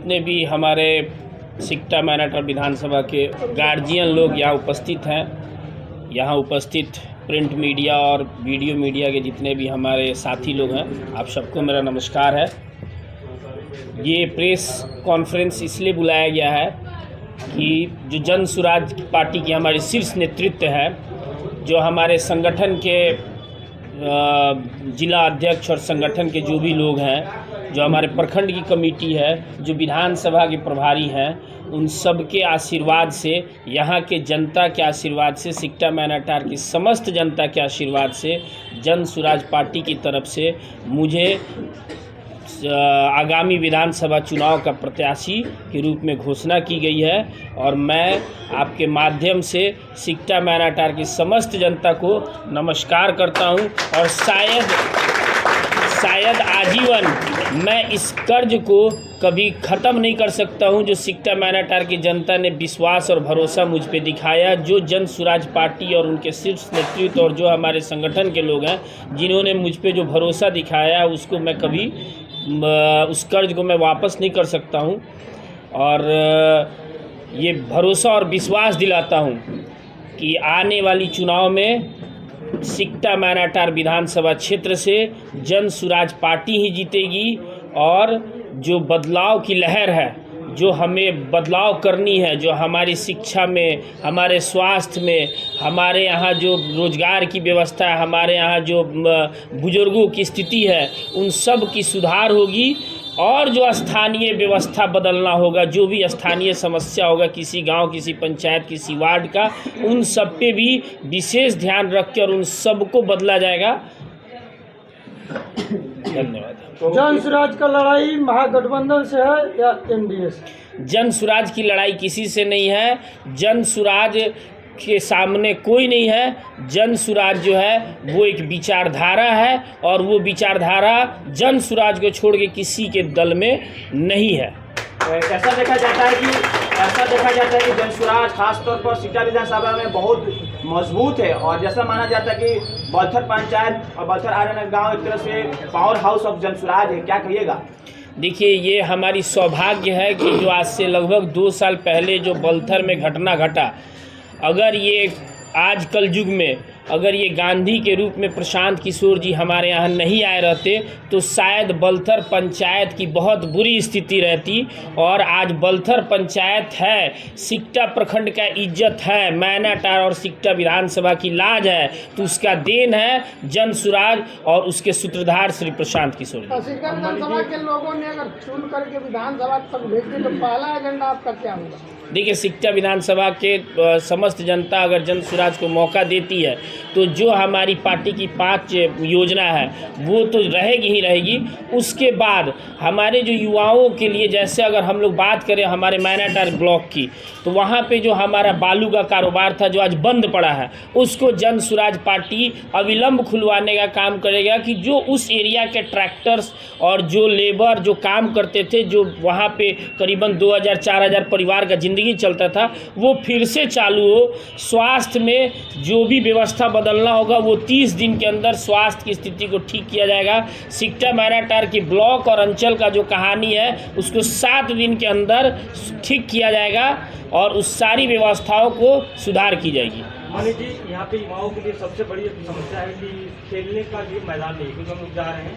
जितने भी हमारे सिकटा मैनाटार विधानसभा के गार्जियन लोग यहाँ उपस्थित हैं, यहाँ उपस्थित प्रिंट मीडिया और वीडियो मीडिया के जितने भी हमारे साथी लोग हैं, आप सबको मेरा नमस्कार है। ये प्रेस कॉन्फ्रेंस इसलिए बुलाया गया है कि जो जन सुराज पार्टी की हमारी शीर्ष नेतृत्व है, जो हमारे संगठन के जिला अध्यक्ष और संगठन के जो भी लोग हैं, जो हमारे प्रखंड की कमेटी है, जो विधानसभा के प्रभारी हैं, उन सब के आशीर्वाद से, यहाँ के जनता के आशीर्वाद से, सिकटा मैनाटार की समस्त जनता के आशीर्वाद से जन सुराज पार्टी की तरफ से मुझे आगामी विधानसभा चुनाव का प्रत्याशी के रूप में घोषणा की गई है। और मैं आपके माध्यम से सिकटा मैनाटार की समस्त जनता को नमस्कार करता हूं और शायद आजीवन मैं इस कर्ज को कभी ख़त्म नहीं कर सकता हूं, जो सिकटा मैनाटार की जनता ने विश्वास और भरोसा मुझ पे दिखाया, जो जन सुराज पार्टी और उनके शीर्ष नेतृत्व और जो हमारे संगठन के लोग हैं, जिन्होंने मुझ पे जो भरोसा दिखाया, उसको मैं कभी उस कर्ज को मैं वापस नहीं कर सकता हूं। और ये भरोसा और विश्वास दिलाता हूं कि आने वाली चुनाव में सिकटा मैनाटार विधानसभा क्षेत्र से जन सुराज पार्टी ही जीतेगी। और जो बदलाव की लहर है, जो हमें बदलाव करनी है, जो हमारी शिक्षा में, हमारे स्वास्थ्य में, हमारे यहाँ जो रोज़गार की व्यवस्था है, हमारे यहाँ जो बुजुर्गों की स्थिति है, उन सब की सुधार होगी। और जो स्थानीय व्यवस्था बदलना होगा, जो भी स्थानीय समस्या होगा किसी गांव, किसी पंचायत, किसी वार्ड का, उन सब पे भी विशेष ध्यान रख के और उन सब को बदला जाएगा। धन्यवाद। जन सुराज का लड़ाई महागठबंधन से है या एनडीए से? जन सुराज की लड़ाई किसी से नहीं है। जन सुराज के सामने कोई नहीं है। जन सुराज जो है वो एक विचारधारा है और वो विचारधारा जन सुराज को छोड़ के किसी के दल में नहीं है। ऐसा देखा जाता है कि जन सुराज खासतौर पर सिकटा विधानसभा में बहुत मजबूत है और जैसा माना जाता है कि बलथर पंचायत और बलथर आर्यन गांव एक तरह से power house of Jan Suraaj है, क्या कहिएगा? देखिए, ये हमारी सौभाग्य है कि जो आज से लगभग 2 साल पहले जो बलथर में घटना घटा, अगर ये आज कल युग में अगर ये गांधी के रूप में प्रशांत किशोर जी हमारे यहाँ नहीं आए रहते तो शायद बलथर पंचायत की बहुत बुरी स्थिति रहती। और आज बलथर पंचायत है, सिकटा प्रखंड का इज्जत है, मैनाटार और सिकटा विधानसभा की लाज है, तो उसका देन है जन सुराज और उसके सूत्रधार श्री प्रशांत किशोर जी। सिकटा विधानसभा के लोगों ने अगर चुन करके विधानसभा तक भेज दिए तो पहला एजेंडा आपका क्या होगा? देखिए, सिकटा विधानसभा के समस्त जनता अगर जन सुराज को मौका देती है तो जो हमारी पार्टी की 5 योजना है वो तो रहेगी ही रहेगी। उसके बाद हमारे जो युवाओं के लिए, जैसे अगर हम लोग बात करें हमारे मैनाटार ब्लॉक की, तो वहाँ पे जो हमारा बालू का कारोबार था जो आज बंद पड़ा है, उसको जन सुराज पार्टी अविलंब खुलवाने का काम करेगा कि जो उस एरिया के ट्रैक्टर्स और जो लेबर जो काम करते थे, जो वहाँ पे करीबन 2000-4000 परिवार का ज़िंदगी चलता था, वो फिर से चालू हो। स्वास्थ्य में जो भी व्यवस्था बदलना होगा वो 30 दिन के अंदर स्वास्थ्य की स्थिति को ठीक किया जाएगा। सिकटा मैनाटार की ब्लॉक और अंचल का जो कहानी है उसको 7 दिन के अंदर ठीक किया जाएगा और उस सारी व्यवस्थाओं को सुधार की जाएगी। मानी जी, यहाँ पे युवाओं के लिए सबसे बड़ी समस्या है कि खेलने का जो मैदान नहीं, क्योंकि हम लोग जा रहे हैं,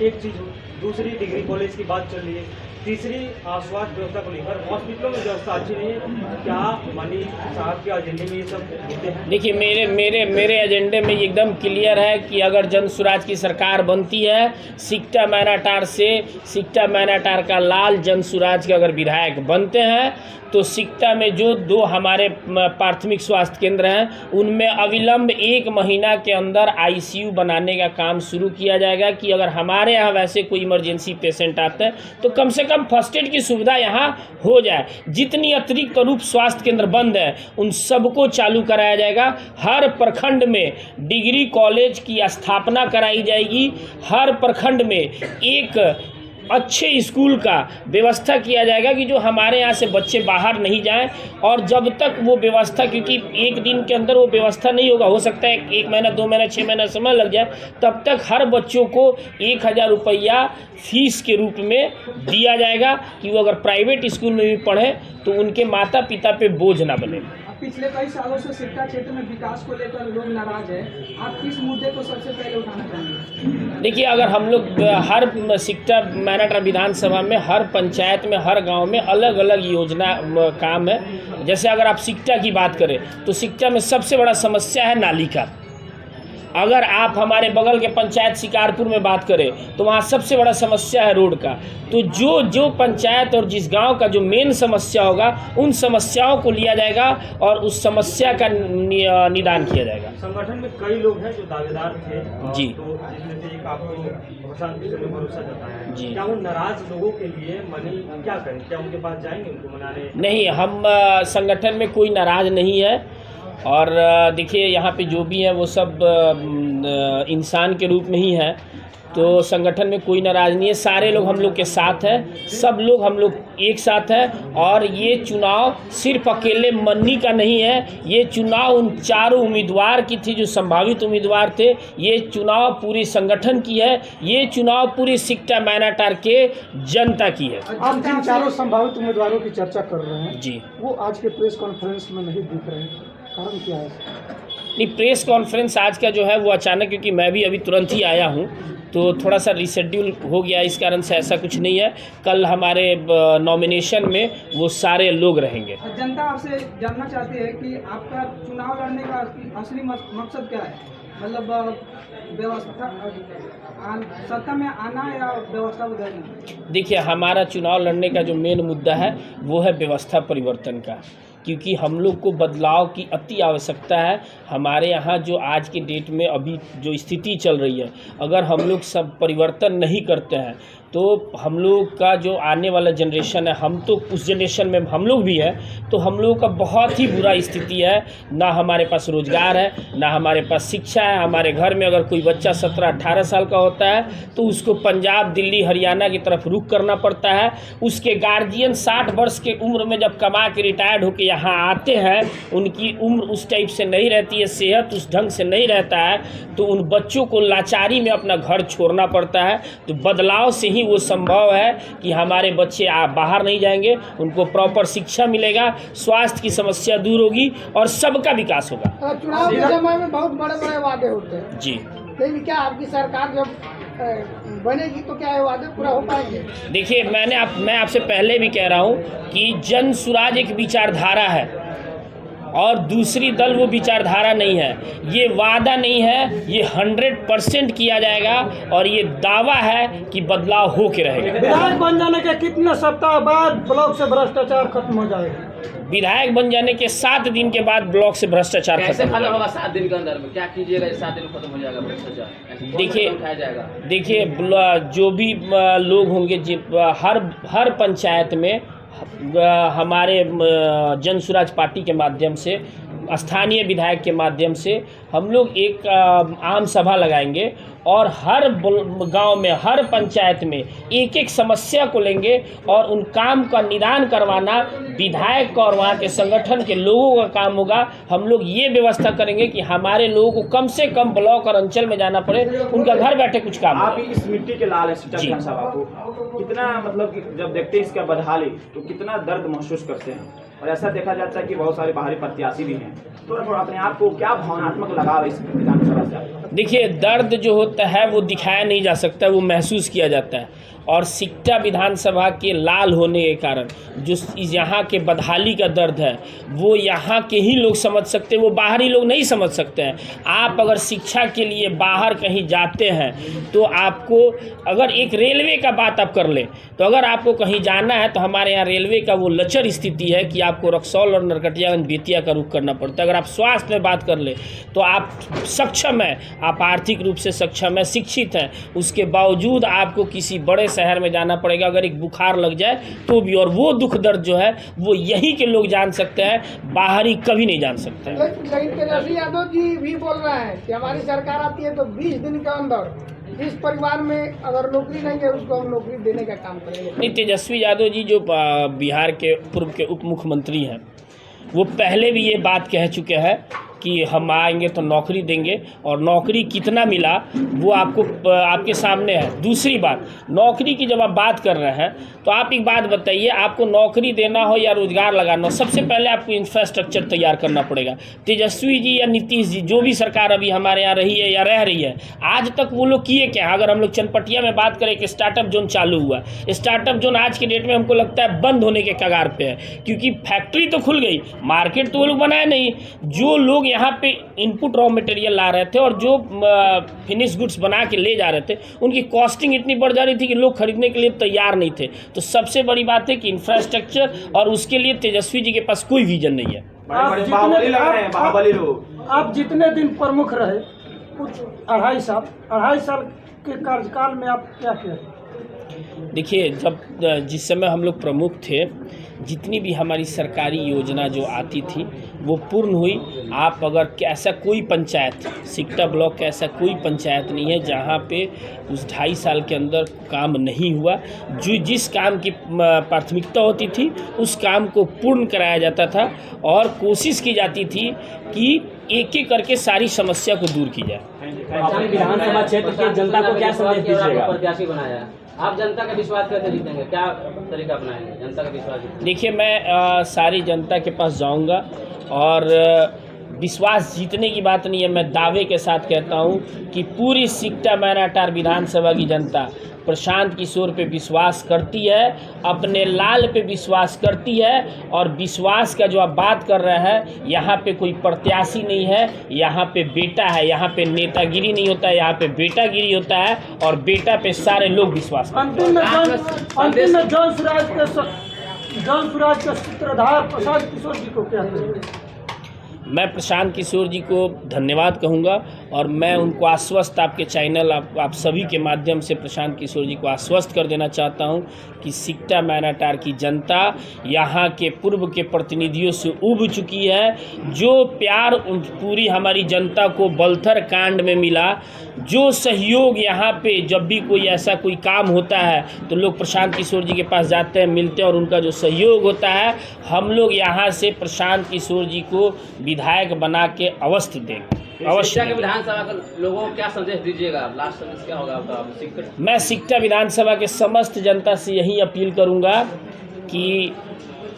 एक चीज़। दूसरी, डिग्री कॉलेज की बात चल रही है। तीसरी, स्वास्थ्य व्यवस्था को लेकर हॉस्पिटलों में व्यवस्था अच्छी नहीं है। क्या मानी साहब के एजेंडे में ये सब होते हैं? देखिए, मेरे एजेंडे में एकदम क्लियर है कि अगर जन सुराज की सरकार बनती है, सिकटा मैनाटार से सिकटा मैनाटार का लाल जन सुराज के अगर विधायक बनते हैं तो सिकटा में जो 2 हमारे प्राथमिक स्वास्थ्य केंद्र हैं उनमें अविलंब 1 महीना के अंदर आईसीयू बनाने का काम शुरू किया जाएगा कि अगर हमारे यहाँ वैसे कोई इमरजेंसी पेशेंट आता है तो कम से कम फर्स्ट एड की सुविधा यहाँ हो जाए। जितनी अतिरिक्त रूप स्वास्थ्य केंद्र बंद है उन सबको चालू कराया जाएगा। हर प्रखंड में डिग्री कॉलेज की स्थापना कराई जाएगी। हर प्रखंड में एक अच्छे स्कूल का व्यवस्था किया जाएगा कि जो हमारे यहाँ से बच्चे बाहर नहीं जाएं, और जब तक वो व्यवस्था, क्योंकि एक दिन के अंदर वो व्यवस्था नहीं होगा, हो सकता है 1 महीना 2 महीना 6 महीना समय लग जाए, तब तक हर बच्चों को 1000 रुपया फीस के रूप में दिया जाएगा कि वो अगर प्राइवेट स्कूल में भी पढ़ें तो उनके माता पिता पे बोझ ना बने। पिछले कई सालों से शिक्षा क्षेत्र में विकास को लेकर लोग नाराज हैं, आप किस मुद्दे को सबसे पहले उठाना चाहेंगे? देखिए, अगर हम लोग हर शिक्षा मैनेटर विधानसभा में, हर पंचायत में, हर गांव में अलग अलग योजना काम है। जैसे अगर आप शिक्षा की बात करें तो शिक्षा में सबसे बड़ा समस्या है नाली का। अगर आप हमारे बगल के पंचायत शिकारपुर में बात करें तो वहाँ सबसे बड़ा समस्या है रोड का। तो जो पंचायत और जिस गांव का जो मेन समस्या होगा, उन समस्याओं को लिया जाएगा और उस समस्या का निदान किया जाएगा। संगठन में कई लोग हैं जो दावेदार थे जी, तो जिसमें से एक आपको भरोसा जताया है जी। क्या उन नाराज लोगों के लिए मनी क्या करें, क्या उनके पास जाएंगे उनको मनाने? नहीं, हम संगठन में कोई नाराज नहीं है। और देखिए, यहाँ पे जो भी है वो सब इंसान के रूप में ही है, तो संगठन में कोई नाराज नहीं है। सारे लोग हम लोग के साथ हैं, सब लोग हम लोग एक साथ हैं। और ये चुनाव सिर्फ अकेले मन्नी का नहीं है, ये चुनाव उन चारों उम्मीदवार की थी जो संभावित उम्मीदवार थे। ये चुनाव पूरी संगठन की है, ये चुनाव पूरी सिकटा मैनाटार के जनता की है। आप जिन चारों संभावित उम्मीदवारों की चर्चा कर रहे हैं जी, वो आज के प्रेस कॉन्फ्रेंस में नहीं दिख रहे हैं, कारण क्या है? नहीं, प्रेस कॉन्फ्रेंस आज का जो है वो अचानक, क्योंकि मैं भी अभी तुरंत ही आया हूँ तो थोड़ा सा रिशेड्यूल हो गया, इस कारण से ऐसा कुछ नहीं है। कल हमारे नॉमिनेशन में वो सारे लोग रहेंगे। जनता आपसे जानना चाहती है कि आपका चुनाव लड़ने का असली मकसद क्या है? मतलब व्यवस्था, सत्ता में आना या व्यवस्था बदलना? देखिए, हमारा चुनाव लड़ने का जो मेन मुद्दा है वो है व्यवस्था परिवर्तन का, क्योंकि हम लोग को बदलाव की अति आवश्यकता है। हमारे यहाँ जो आज के डेट में अभी जो स्थिति चल रही है, अगर हम लोग सब परिवर्तन नहीं करते हैं तो हम लोग का जो आने वाला जनरेशन है, हम तो उस जनरेशन में हम लोग भी हैं, तो हम लोगों का बहुत ही बुरा स्थिति है। ना हमारे पास रोज़गार है, ना हमारे पास शिक्षा है। हमारे घर में अगर कोई बच्चा 17-18 साल का होता है तो उसको पंजाब, दिल्ली, हरियाणा की तरफ रुख करना पड़ता है। उसके गार्जियन 60 वर्ष के उम्र में जब कमा के रिटायर्ड होकर यहाँ आते हैं, उनकी उम्र उस टाइप से नहीं रहती है, सेहत उस ढंग से नहीं रहता है, तो उन बच्चों को लाचारी में अपना घर छोड़ना पड़ता है। तो बदलाव से ही वो संभव है कि हमारे बच्चे बाहर नहीं जाएंगे, उनको प्रॉपर शिक्षा मिलेगा, स्वास्थ्य की समस्या दूर होगी और सबका विकास होगा। चुनाव के समय में बहुत बड़े बड़े वादे होते हैं जी, लेकिन क्या आपकी सरकार जब बनेगी तो क्या ये वादे पूरा हो पाएंगे? देखिए, मैं आपसे पहले भी कह रहा हूँ कि जन सुराज एक विचारधारा है और दूसरी दल वो विचारधारा नहीं है। ये वादा नहीं है, ये 100% किया जाएगा और ये दावा है कि बदलाव हो के रहेगा। विधायक बन जाने के कितने सप्ताह बाद ब्लॉक से भ्रष्टाचार खत्म हो जाएगा? विधायक बन जाने के 7 दिन के बाद ब्लॉक से भ्रष्टाचार कैसे खत्म खत्म होगा? 7 दिन के अंदर में क्या कीजिएगा? 7 दिन खत्म हो जाएगा भ्रष्टाचार? देखिए, जो भी लोग होंगे, हर पंचायत में हमारे जन सुराज पार्टी के माध्यम से, स्थानीय विधायक के माध्यम से हम लोग एक आम सभा लगाएंगे और हर गांव में, हर पंचायत में एक एक समस्या को लेंगे और उन काम का निदान करवाना विधायक और वहाँ के संगठन के लोगों का काम होगा। हम लोग ये व्यवस्था करेंगे कि हमारे लोगों को कम से कम ब्लॉक और अंचल में जाना पड़े, उनका घर बैठे कुछ काम हो। आप इस मिट्टी के लाल शिक्षा विधानसभा को कितना, मतलब कि जब देखते हैं इसका बदहाली तो कितना दर्द महसूस करते हैं? और ऐसा देखा जाता है कि बहुत सारे बाहरी प्रत्याशी भी हैं, थोड़ा अपने आप को क्या भावनात्मक लगाव इस विधानसभा से? देखिए, दर्द जो होता है वो दिखाया नहीं जा सकता, वो महसूस किया जाता है। और सिकटा विधानसभा के लाल होने के कारण जो यहाँ के बदहाली का दर्द है वो यहाँ के ही लोग समझ सकते हैं, वो बाहरी लोग नहीं समझ सकते हैं। आप अगर शिक्षा के लिए बाहर कहीं जाते हैं तो आपको, अगर एक रेलवे का बात आप कर लें तो अगर आपको कहीं जाना है तो हमारे यहाँ रेलवे का वो लचर स्थिति है कि आपको रक्सौल और नरकटियागंज बेतिया का रुख करना पड़ता है। अगर आप स्वास्थ्य में बात कर लें तो आप सक्षम हैं, आप आर्थिक रूप से सक्षम हैं, शिक्षित हैं, उसके बावजूद आपको किसी बड़े शहर में जाना पड़ेगा, अगर एक बुखार लग जाए तो भी, और वो दुख दर्द जो है वो यहीं के लोग जान सकते हैं, बाहरी कभी नहीं जान सकते हैं। लेकिन तेजस्वी यादव जी भी बोल रहे हैं कि हमारी सरकार आती है तो 20 दिन के अंदर जिस परिवार में अगर नौकरी नहीं है उसको हम नौकरी देने का काम करेंगे। नहीं, तेजस्वी यादव जी जो बिहार के पूर्व के उप मुख्यमंत्री हैं, वो पहले भी ये बात कह चुके हैं कि हम आएंगे तो नौकरी देंगे, और नौकरी कितना मिला वो आपके सामने है। दूसरी बात, नौकरी की जब आप बात कर रहे हैं तो आप एक बात बताइए, आपको नौकरी देना हो या रोज़गार लगाना हो, सबसे पहले आपको इंफ्रास्ट्रक्चर तैयार करना पड़ेगा। तेजस्वी जी या नीतीश जी, जो भी सरकार अभी हमारे यहाँ रही है या रह रही है, आज तक वो लोग किए क्या? अगर हम लोग चनपटिया में बात करें कि स्टार्टअप जोन चालू हुआ, स्टार्टअप जोन आज के डेट में हमको लगता है बंद होने के कगार पे है, क्योंकि फैक्ट्री तो खुल गई, मार्केट तो वो लोग बनाए नहीं। जो लोग यहाँ पे इनपुट रॉ मटेरियल ला रहे थे और जो फिनिश गुड्स बना के ले जा रहे थे, उनकी कॉस्टिंग इतनी बढ़ जा रही थी कि लोग खरीदने के लिए तैयार नहीं थे। तो सबसे बड़ी बात है कि इंफ्रास्ट्रक्चर, और उसके लिए तेजस्वी जी के पास कोई विजन नहीं है। बाहुबली लोग। आप जितने दिन प्रमुख रहे, कुछ 2.5 साल के कार्यकाल में आप क्या किया? देखिए, जिस समय हम लोग प्रमुख थे, जितनी भी हमारी सरकारी योजना जो आती थी वो पूर्ण हुई। आप अगर ऐसा कोई पंचायत, सिकटा ब्लॉक का ऐसा कोई पंचायत नहीं है जहाँ पे उस 2.5 साल के अंदर काम नहीं हुआ। जो जिस काम की प्राथमिकता होती थी उस काम को पूर्ण कराया जाता था, और कोशिश की जाती थी कि एक एक करके सारी समस्या को दूर की जाए। विधानसभा क्षेत्र की जनता को क्या संदेश दीजिएगा? प्रत्याशी बनाया, आप जनता का विश्वास कैसे जीतेंगे, क्या तरीका अपनाएंगे जनता का विश्वास जीतने? देखिए, मैं सारी जनता के पास जाऊंगा, और विश्वास जीतने की बात नहीं है, मैं दावे के साथ कहता हूं कि पूरी सिकटा मैनाटार विधानसभा की जनता प्रशांत किशोर पे विश्वास करती है, अपने लाल पे विश्वास करती है। और विश्वास का जो आप बात कर रहे हैं, यहाँ पे कोई प्रत्याशी नहीं है, यहाँ पे बेटा है। यहाँ पे नेतागिरी नहीं होता है, यहाँ पे बेटागिरी होता है, और बेटा पे सारे लोग विश्वास करते हैं। अंतिम में जन सुराज के सूत्रधार प्रशांत किशोर जी को क्या कहेंगे? मैं प्रशांत किशोर जी को धन्यवाद कहूँगा, और मैं उनको आश्वस्त, आपके चैनल आप सभी के माध्यम से प्रशांत किशोर जी को आश्वस्त कर देना चाहता हूँ कि सिकटा मैनाटार की जनता यहाँ के पूर्व के प्रतिनिधियों से उब चुकी है। जो प्यार पूरी हमारी जनता को बलथर कांड में मिला, जो सहयोग यहाँ पे जब भी कोई ऐसा कोई काम होता है तो लोग प्रशांत किशोर जी के पास जाते हैं, मिलते हैं, और उनका जो सहयोग होता है, हम लोग यहाँ से प्रशांत किशोर जी को विधायक बना के अवश्य देंगे। अवश्य। विधानसभा के लोगों को क्या संदेश दीजिएगा? लास्ट संदेश क्या होगा आपका? मैं सिकटा विधानसभा के समस्त जनता से यही अपील करूंगा कि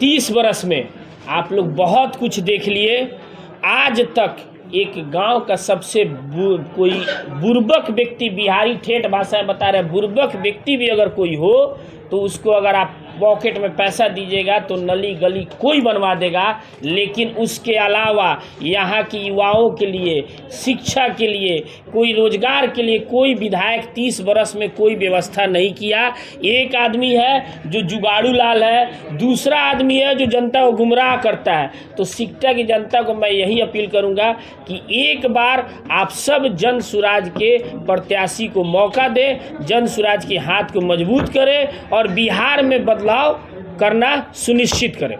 30 वर्ष में आप लोग बहुत कुछ देख लिए। आज तक एक गांव का सबसे कोई बुर्बक व्यक्ति, बिहारी ठेठ भाषा में बता रहे, बुर्बक व्यक्ति भी अगर कोई हो तो उसको अगर आप पॉकेट में पैसा दीजिएगा तो नली गली कोई बनवा देगा। लेकिन उसके अलावा यहाँ की युवाओं के लिए, शिक्षा के लिए, कोई रोजगार के लिए कोई विधायक 30 वर्ष में कोई व्यवस्था नहीं किया। एक आदमी है जो जुगाड़ू लाल है, दूसरा आदमी है जो जनता को गुमराह करता है। तो सिकटा की जनता को मैं यही अपील करूँगा कि एक बार आप सब जन सुराज के प्रत्याशी को मौका दें, जन सुराज के हाथ को मजबूत करें और बिहार में बदलाव करना सुनिश्चित करें।